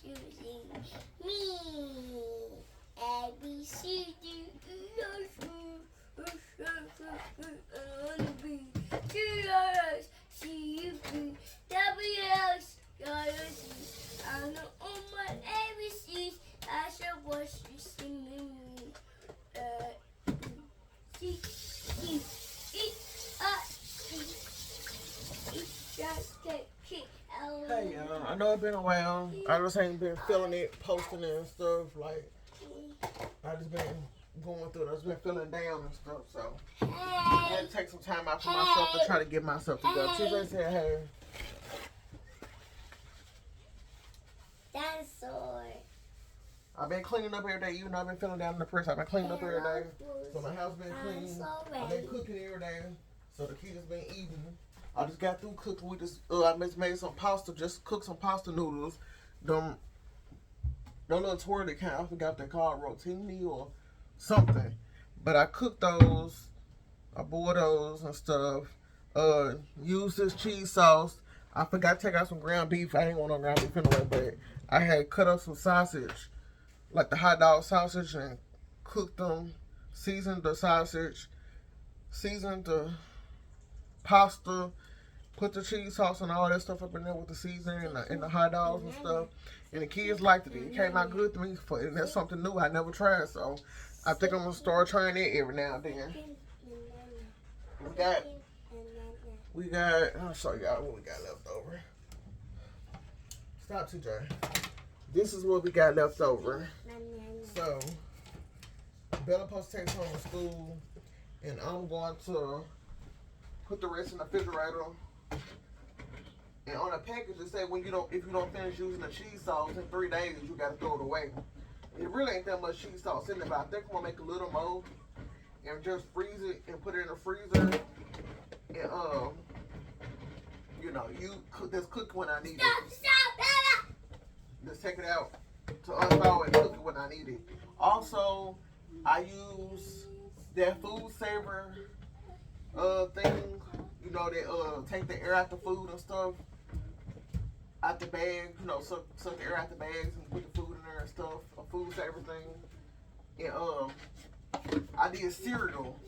you sing me. A, B, C, D, E, F, G, H, I, C, U, W, X, Y, Z. I know all my ABCs. I shall watch you singing me. C, D, E, F, G, H, I, K, L. Hey, I know it's been a while. I just ain't been feeling it, posting it and stuff. Like, I just been going through it. I just been feeling down and stuff. So, I had to take some time out for myself to try to get myself together. TJ said, hey. Dinosaur. I've been cleaning up every day, even though I've been feeling down in the press. I've been cleaning up every day. So my house been clean. I've been cooking every day. So the kids been eating. I just got through cooking. We just I just made some pasta, just cooked some pasta noodles. Them little twirly kind, I forgot what they called, rotini or something. But I cooked those. I boiled those and stuff. Used this cheese sauce. I forgot to take out some ground beef. I ain't want no ground beef anyway, but I had cut up some sausage, like the hot dog sausage, and cooked them. Seasoned the sausage, seasoned the pasta, put the cheese sauce and all that stuff up in there with the seasoning and the hot dogs and stuff. And the kids liked it. It came out good to me, and that's something new I never tried. So I think I'm gonna start trying it every now and then. We got. I'll show y'all what we got left over. Stop, TJ. This is what we got left over. So Bella supposed to take home to school, and I'm going to put the rest in the refrigerator. And on the package it say if you don't finish using the cheese sauce in 3 days, you gotta throw it away. It really ain't that much cheese sauce in there, but I think I'm gonna make a little more and just freeze it and put it in the freezer. And just cook when I need it. Stop! Just take it out to unthaw and cook it when I need it. Also, I use that food saver thing, that take the air out the food and stuff, out the bag, suck the air out the bags and put the food in there and stuff, a food saver thing. And I did cereal.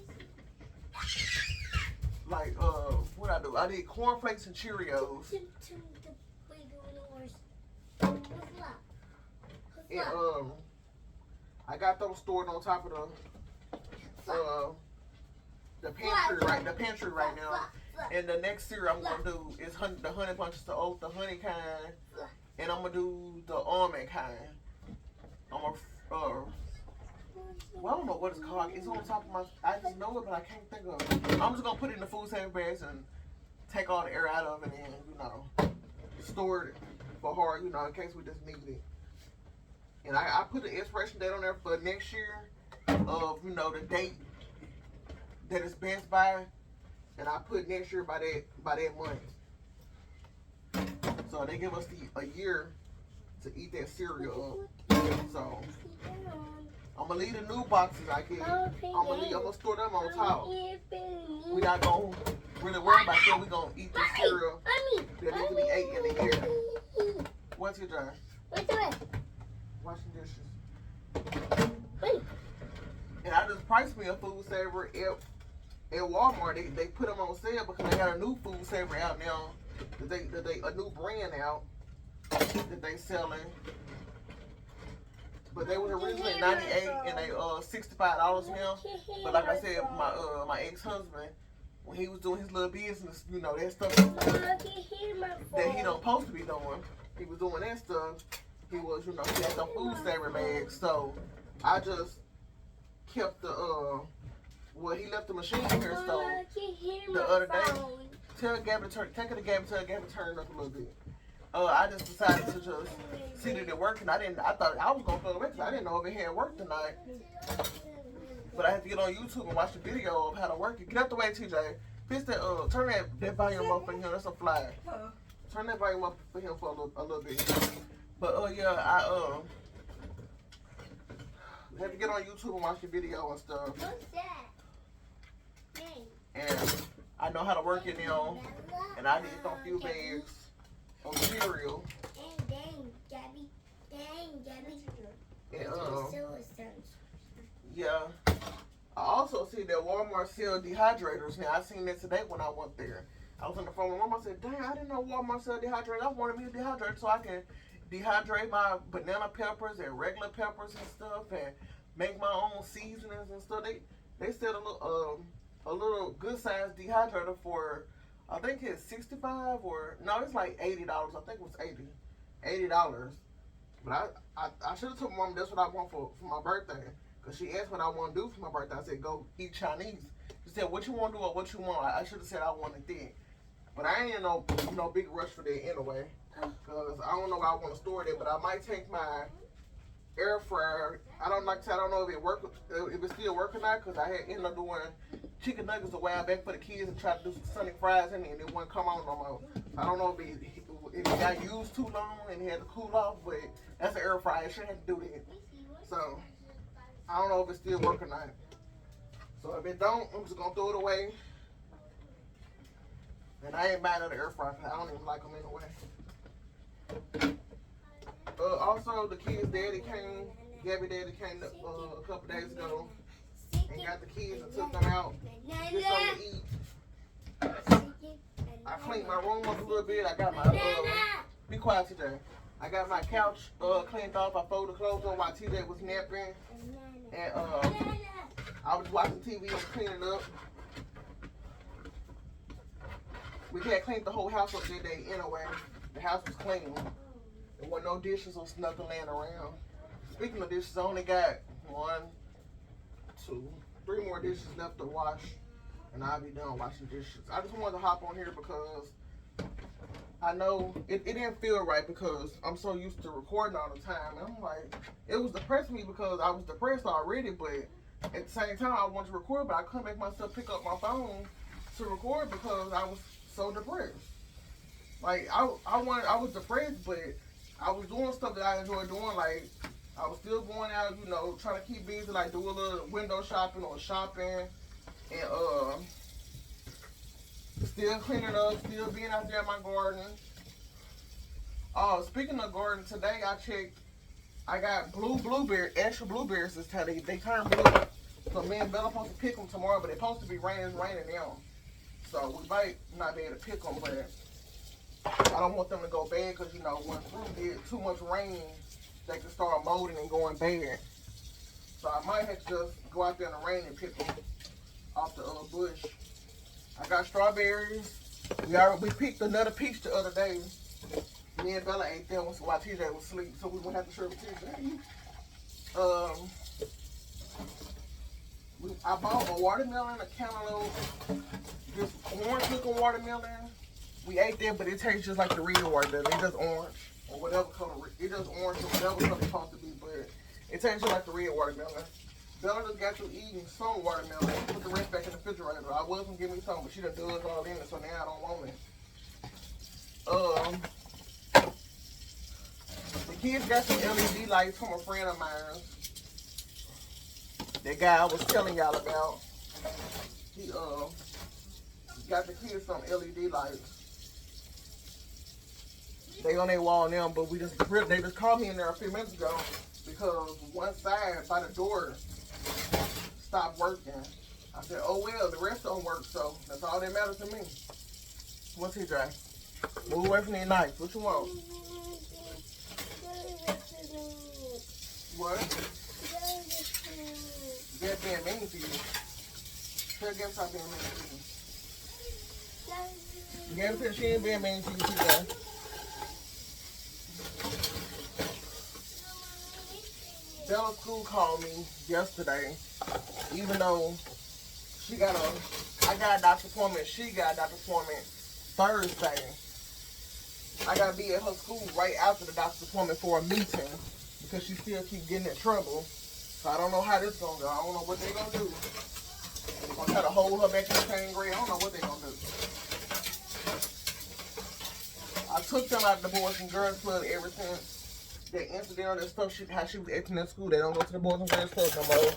Like, what I do? I did cornflakes and Cheerios. And I got those stored on top of the pantry right now. And the next cereal I'm gonna do is the honey bunches of oat, the honey kind, and I'm gonna do the almond kind. I don't know what it's called. It's on top of my. I just know it, but I can't think of it. I'm just gonna put it in the food saving bags and take all the air out of it, and store it for hard, in case we just need it. And I put the expiration date on there for next year of the date that it's best by, and I put next year by that month. So they give us a year to eat that cereal up. So I'm gonna leave the new boxes I get. I'm gonna store them on top. We not gonna really worry about that. We gonna eat the cereal that needs to be ate in a year. What's your job? Washing dishes. And I just priced me a food saver at Walmart. They put them on sale because they got a new food saver out now. A new brand out that they selling. But they was originally $98 and they $65 now. But like I said, my ex-husband, when he was doing his little business, that stuff that he don't supposed to be doing, he was doing that stuff. He was, he had some food saver bags. So I just kept he left the machine here. So the other day, tell Gabby to take it to Gabby, tell Gabby to turn it up a little bit. I just decided to just see that it worked, and I thought I was gonna throw it away because I didn't know if it had worked tonight. But I had to get on YouTube and watch the video of how to work it. Get out the way, TJ. Fix that. Turn that volume up for him. That's a fly. Turn that volume up for him for a little bit. But I had to get on YouTube and watch the video and stuff. What's that? And I know how to work it now. And I did a few bags of cereal. And then, Gabby. And yeah. I also see that Walmart sell dehydrators. Now I seen that today when I went there. I was on the phone with Walmart. I said, "Dang, I didn't know Walmart sell dehydrators. I wanted me a dehydrator so I can dehydrate my banana peppers and regular peppers and stuff, and make my own seasonings and stuff." They sell a little good sized dehydrator for, I think it's 65 or no, it's like $80. I think it was $80. But I should have told Mom that's what I want for my birthday. Because she asked what I want to do for my birthday. I said, go eat Chinese. She said, what you want to do or what you want? I should have said I wanted that. But I ain't in no big rush for that anyway. Because I don't know where I want to store it, but I might take my air fryer. I don't know if it's still working now, because I had ended up doing chicken nuggets a while back for the kids and tried to do some Sunny fries in it, and it wouldn't come on no more. I don't know if it got used too long and it had to cool off, but that's an air fryer. It shouldn't have to do that. So I don't know if it's still working or not. So if it don't, I'm just gonna throw it away. And I ain't mad at the air fryer because I don't even like them anyway. Also, the kids' daddy came. Gabby daddy came a couple days ago and got the kids and took them out. Get something to eat. I cleaned my room up a little bit. I got my be quiet today. I got my couch cleaned off. I folded clothes on while TJ was napping. And I was watching TV and cleaning up. We had cleaned the whole house up that day anyway. The house was clean. There wasn't no dishes or nothing laying around. Speaking of dishes, I only got 1, 2, 3 more dishes left to wash. And I'll be done washing dishes. I just wanted to hop on here because I know it didn't feel right because I'm so used to recording all the time. And I'm like, it was depressing me because I was depressed already, but at the same time I wanted to record, but I couldn't make myself pick up my phone to record because I was so depressed. Like I was depressed, but I was doing stuff that I enjoyed doing. Like I was still going out, trying to keep busy, like do a little window shopping or shopping, and still cleaning up, still being out there in my garden. Speaking of garden, today I checked. I got extra blueberries this time. They turned blue. So me and Bella supposed to pick them tomorrow, but it's supposed to be raining now. So we might not be able to pick them, but I don't want them to go bad because, when fruit get too much rain, they can start molding and going bad. So I might have to just go out there in the rain and pick them off the bush. I got strawberries. We picked another peach the other day. Me and Bella ate them while TJ was asleep, so we wouldn't have to share with TJ. I bought a watermelon, a cantaloupe, this orange-looking watermelon. We ate that, but it tastes just like the real watermelon. It's just orange or whatever color. It just orange or whatever color it's supposed to be, but it tastes just like the real watermelon. Bella just got you eating some watermelon. Put the rest back in the refrigerator. I was gonna give me some, but she done threw it all in it, so now I don't want it. The kids got some LED lights from a friend of mine. That guy I was telling y'all about. He got the kids some LED lights. They on their wall now, but they just called me in there a few minutes ago because one side by the door stopped working. I said, oh well, the rest don't work, so that's all that matters to me. What's he dry? Move away from the knife. What you want? What? That's being mean to you. Tell Gabby stop being mean to you. Gabby said she ain't being mean to you today. Bella's school called me yesterday, even though I got a doctor's appointment. She got a doctor's appointment Thursday. I gotta be at her school right after the doctor's appointment for a meeting because she still keep getting in trouble. So I don't know how this gonna go. I don't know what they gonna do. They're gonna try to hold her back in the same grade. I don't know what they gonna do. I took them out of the Boys and Girls Club ever since that incident and stuff, how she was acting in school. They don't go to the Boys and Girls Club no more.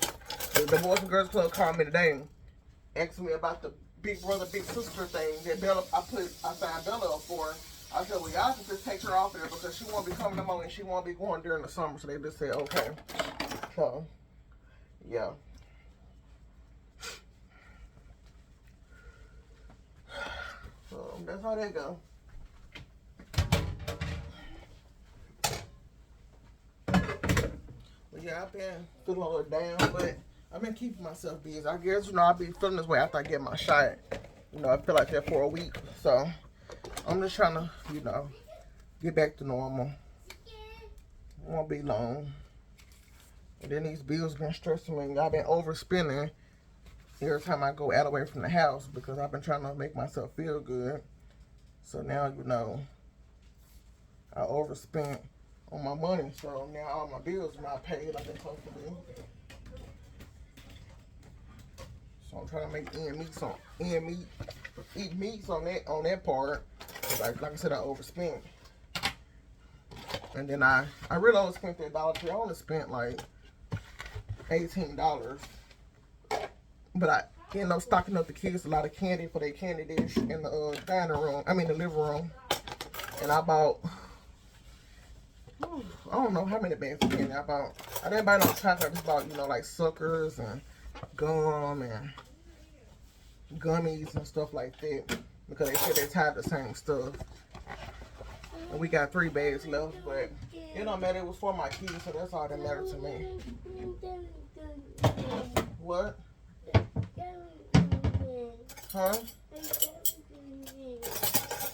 The Boys and Girls Club called me today, asking me about the big brother, big sister thing that I signed Bella up for. I said, well, y'all can just take her off there because she won't be coming no more and she won't be going during the summer. So they just said, okay. So, yeah. So that's how they go. But yeah, I've been feeling a little down, but I've been keeping myself busy. I guess, I'll be feeling this way after I get my shot. I feel like that for a week. So I'm just trying to, get back to normal. It won't be long. And then these bills been stressing me. I've been overspending every time I go out away from the house because I've been trying to make myself feel good. So now, I overspent on my money. So now all my bills are not paid like they're supposed to be. So I'm trying to make eat meats on that part. Like I said, I overspent. And then I really only spent that Dollar Tree. I only spent like $18. But I ended up stocking up the kids a lot of candy for their candy dish in the the living room. And I bought, I don't know how many bags of candy I bought. I didn't buy no chocolate. I just bought, like suckers and gum and gummies and stuff like that. Because they said they tied the same stuff. And we got 3 bags left, but it don't matter. It was for my kids, so that's all that matters to me. What? Huh?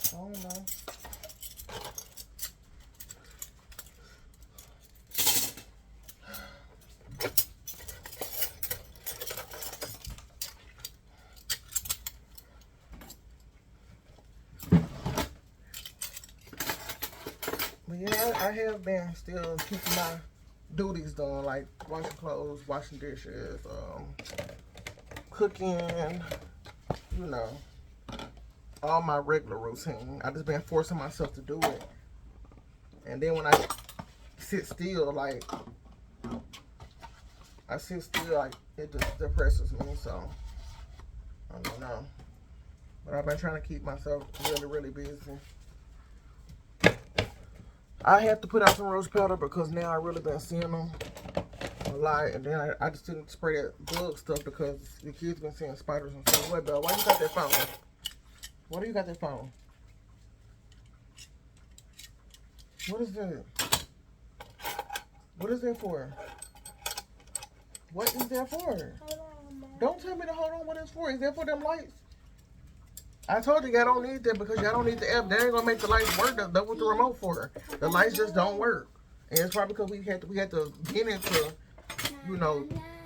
I don't know. But yeah, I have been still keeping my duties done, like washing clothes, washing dishes, cooking, all my regular routine. I just been forcing myself to do it. And then when I sit still, like it just depresses me, so I don't know. But I've been trying to keep myself really, really busy. I have to put out some rose powder because now I really been seeing them a lot. And then I just didn't spray that bug stuff because the kids been seeing spiders and stuff. Wait, Belle, why you got that phone? Why do you got that phone? What is that? What is that for? What is that for? Don't tell me to hold on what it's for. Is that for them lights? I told you y'all don't need that because y'all don't need the app. They ain't gonna make the lights work. That's what the remote for. The lights just don't work. And it's probably because we had to get into,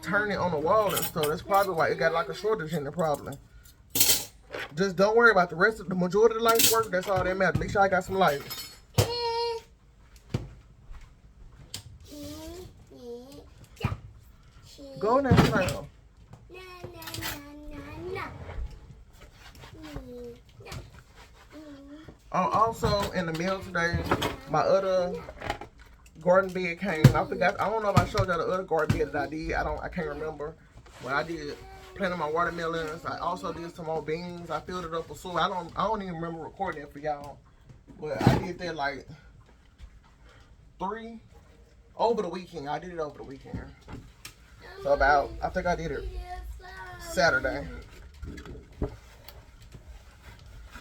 turn it on the wall and stuff. That's probably why it got like a shortage in the problem. Just don't worry about the rest of the majority of the lights work. That's all that matters. At least y'all got some lights. Go now, now. Also, in the mail today, my other garden bed came. I forgot. I don't know if I showed y'all the other garden bed that I did. I can't remember. But I did planting my watermelons. I also did some more beans. I filled it up with soil. I don't even remember recording it for y'all. But I did that like over the weekend. I did it over the weekend. So I think I did it Saturday.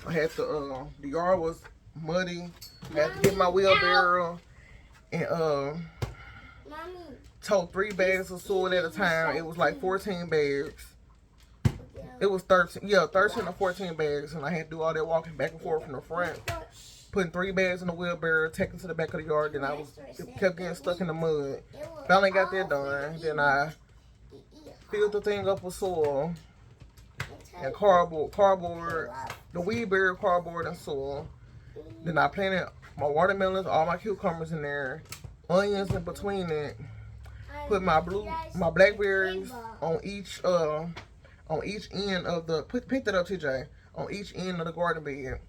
I had to, the yard was muddy. I had to get my wheelbarrow and tote 3 bags of soil at a time. It was like 14 bags. It was 13 or 14 bags, and I had to do all that walking back and forth from the front, putting 3 bags in the wheelbarrow, taking to the back of the yard. Then I kept getting stuck in the mud. Finally got that done. Then I filled the thing up with soil and cardboard, the wheelbarrow, cardboard, and soil. Then I planted my watermelons, all my cucumbers in there, onions in between it. Put my blackberries on each end of the pick that up, TJ. On each end of the garden bed.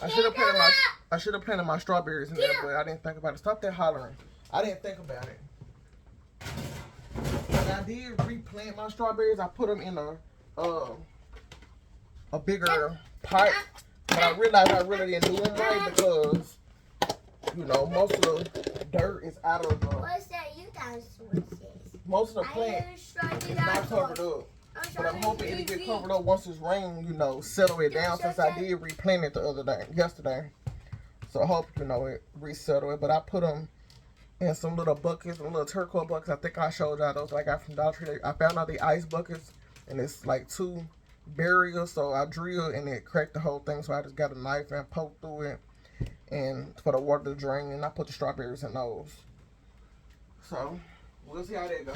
I should have planted my strawberries in there, but I didn't think about it. Stop that hollering. I didn't think about it. When I did replant my strawberries, I put them in a bigger pot But I realized I really didn't do them right because, you know, most of the dirt is out of the... What's that you guys says? Most of the plant is not covered up. But I'm hoping it'll get covered up once this rain, you know, settle it down since I did replant it yesterday. So I hope, you know, it resettle it. But I put them in some little buckets, some little turquoise buckets. I think I showed y'all those I got from Dollar Tree. I found out the ice buckets, and it's like 2 barriers. So I drilled and it cracked the whole thing. So I just got a knife and poked through it and for the water to drain. And I put the strawberries in those. So we'll see how that goes.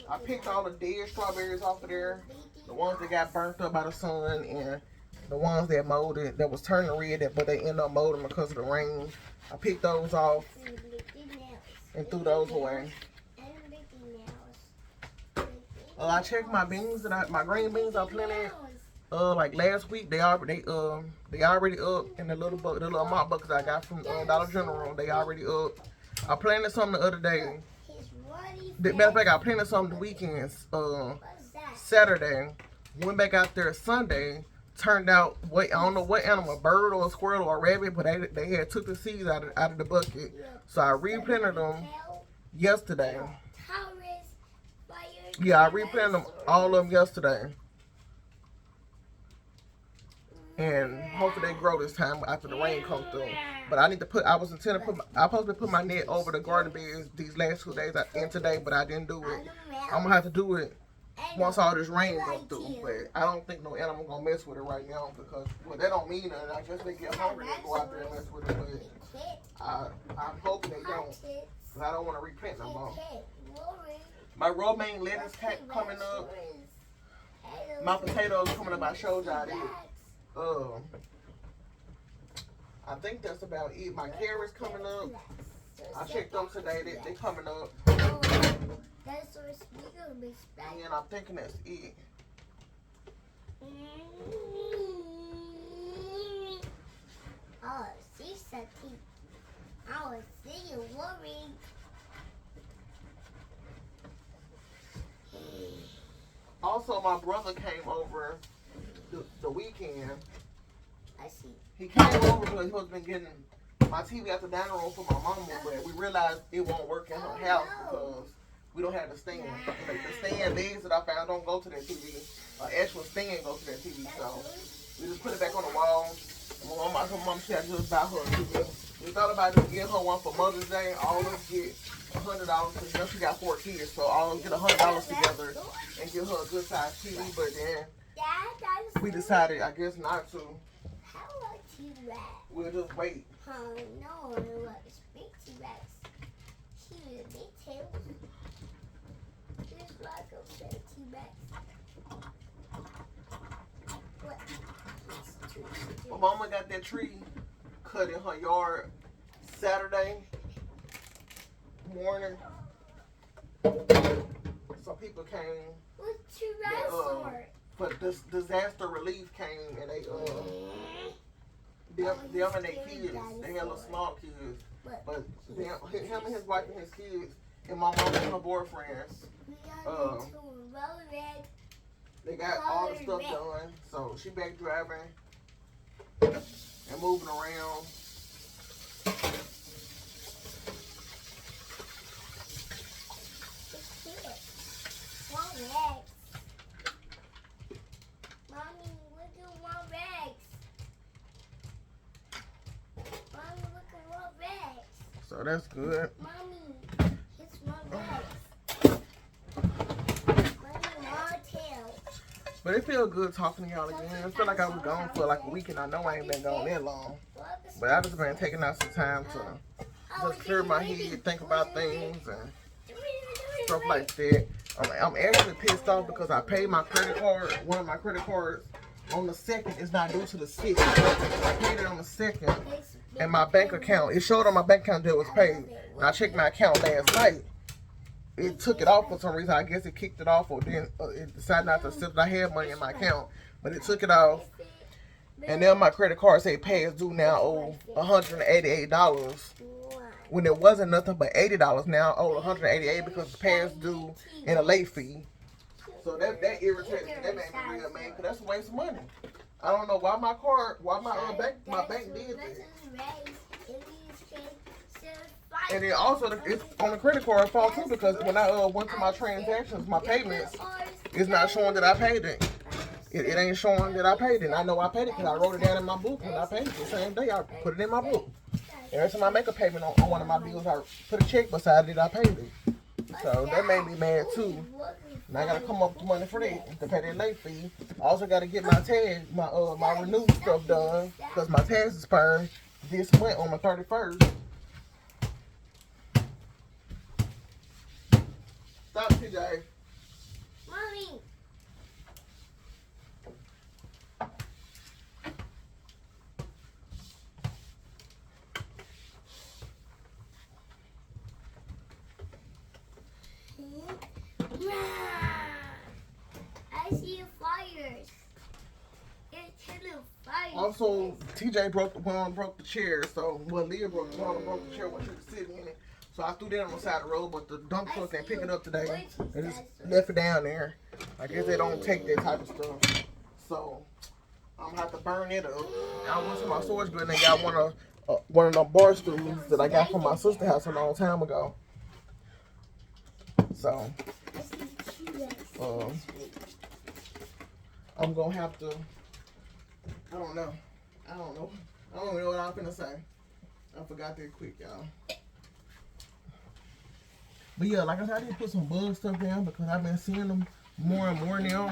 I picked all the dead strawberries off of there. The ones that got burnt up by the sun and the ones that molded, that was turning red, but they ended up molding because of the rain. I picked those off and threw those away. I checked my beans my green beans I planted like last week. They already up in the little mop buckets I got from Dollar General. They already up. I planted some the other day. Matter of fact, I planted some the weekends. Saturday, went back out there Sunday. Turned out, I don't know what animal, a bird or a squirrel or a rabbit, but they had took the seeds out of the bucket. So I replanted them yesterday. Yeah, I replanted them, all of them yesterday. And hopefully they grow this time after the rain comes through. But I need to I was supposed to put my net over the garden beds these last 2 days and today, but I didn't do it. I'm gonna have to do it once all this rain goes through. But I don't think no animal gonna mess with it right now because, well, that don't mean nothing. I guess they get hungry and go out there and mess with it. But I'm hoping they don't, because I don't want to replant no more. My romaine lettuce coming up. My potatoes coming up. I showed y'all that. I think that's about it. My carrots coming up. I checked them today. They coming up. And I'm thinking that's it. Oh, see something. I will see you worrying. Also, my brother came over the weekend. I see. He came over because he was been getting my TV at the dining room for my mama, but we realized it won't work in her house because we don't have the stand. Like the stand legs that I found don't go to that TV. Actual stand goes to that TV, so we just put it back on the wall. My mom said just buy her a TV. We thought about just getting her one for Mother's Day. All of us get $100 because you know she got 4 kids, so all of us get $100 together and give her a good size TV. But then we decided, I guess, not to. We'll just wait. Oh no, it was big T-Rex. She was a big tail. Just like a big T-Rex. What? My mama got that tree cut in her yard Saturday morning. Some people came. What's T-Rex for? But this disaster relief came and they them and their kids, they had little small kids, but him and his wife and his kids, and my mom and her boyfriend, they got all the stuff done. So she back driving and moving around. Mommy, look at one Rex. Mommy, look at one Rex. So that's good. Mommy, it's one Rex. Mommy, one tail. But it feels good talking to y'all again. I feel like I was gone for like a week, and I know I ain't been gone that long. But I just been taking out some time to just clear my head, think about things and stuff like that. I'm actually pissed off because I paid my credit card, one of my credit cards, on the 2nd. It's not due to the 6th. I paid it on the 2nd, and my bank account, it showed on my bank account that it was paid. And I checked my account last night. It took it off for some reason. I guess it kicked it off, or then it decided not to accept that I had money in my account. But it took it off. And then my credit card said pay is due now, owe $188. When it wasn't nothing but $80 now, I owe $188 because it's past due and a late fee. So that irritates me. That made me real mad because that's a waste of money. I don't know why my bank did that. And then also it's on the credit card fault too because when I went to my transactions, my payments, it's not showing that I paid it. It ain't showing that I paid it. And I know I paid it because I wrote it down in my book when I paid it the same day. I put it in my book. Every time I make a payment on one of my bills, I put a check beside it. I paid it. So that made me mad too. Now I gotta come up with money for that to pay that late fee. I also gotta get my tag, my renewed stuff done because my tax expired this month on the 31st. Stop, TJ. Mommy. I see fires. It's killing fires. Also, TJ broke the chair, so Leah broke the chair when she was sitting in it. So I threw that on the side of the road, but the dump truck didn't pick it up today. They just left it down there. I guess they don't take that type of stuff. So I'm gonna have to burn it up. I went to my storage bin and they got one of the bar stools that I got from my sister's house a long time ago. So I'm gonna have to. I don't know. I don't even know what I'm gonna say. I forgot that quick, y'all. But yeah, like I said, I did put some bug stuff down because I've been seeing them more and more now.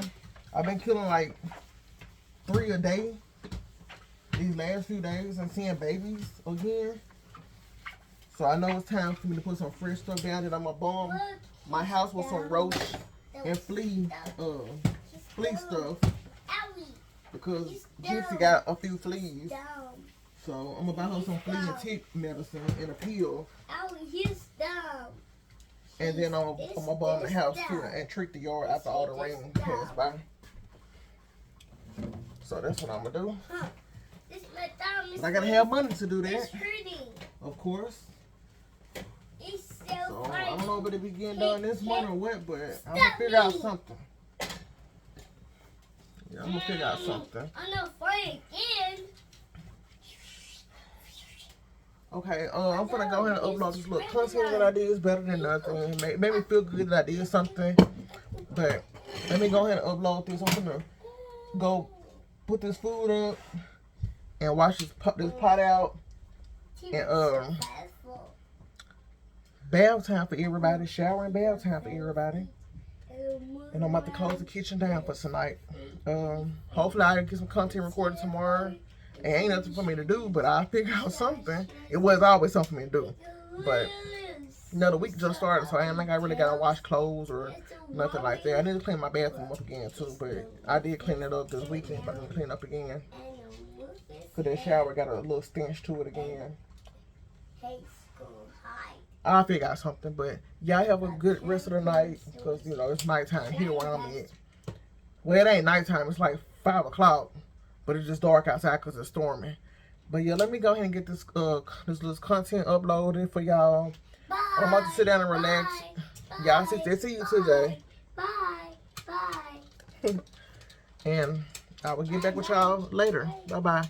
I've been killing like 3 a day these last few days and seeing babies again. So I know it's time for me to put some fresh stuff down that I'm gonna bomb my house with some roach and flea stuff because Gypsy got a few fleas. So I'm gonna buy her some flea and tick medicine and a pill. And then I'm gonna bomb the house too and treat the yard after all the rain passed by. So that's what I'm gonna do. But I gotta have money to do that. Of course. So I don't know if it'll be getting done this month or what, but I'm gonna figure out something. Yeah, I'm gonna figure out something. I'm gonna fight again. Okay, I'm gonna go ahead and upload this little content that I did. It's better than nothing. It made me feel good that I did something. But let me go ahead and upload this. I'm gonna go put this food up and wash this pot out. And bath time for everybody. Shower and bath time for everybody. And I'm about to close the kitchen down for tonight. Hopefully I can get some content recorded tomorrow. It ain't nothing for me to do, but I'll figure out something. It was always something for me to do. But, you know, the week just started, so I ain't think I really got to wash clothes or nothing like that. I need to clean my bathroom up again, too, but I did clean it up this weekend, but I'm going to clean it up again. Because that shower got a little stench to it again. I'll figure out something, but y'all have a good rest of the night, because, you know, it's nighttime here where I'm at. Well, it ain't nighttime, it's like 5 o'clock. But it's just dark outside because it's storming. But yeah, let me go ahead and get this little content uploaded for y'all. I'm about to sit down and relax. Y'all see you today. Bye. And I will get back with y'all later. Bye-bye.